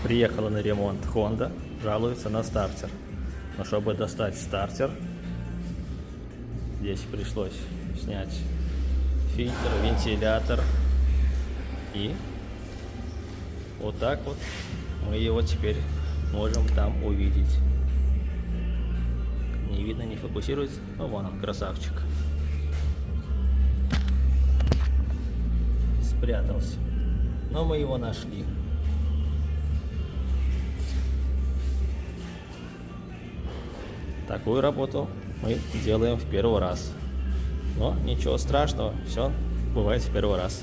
Приехала на ремонт Honda, жалуется на стартер. Но чтобы достать стартер, здесь пришлось снять фильтр, вентилятор. И вот так вот мы его теперь можем там увидеть. Не видно, не фокусируется. Ну, вон он, красавчик. Спрятался. Но мы его нашли. Такую работу мы делаем в первый раз. Но ничего страшного, все бывает в первый раз.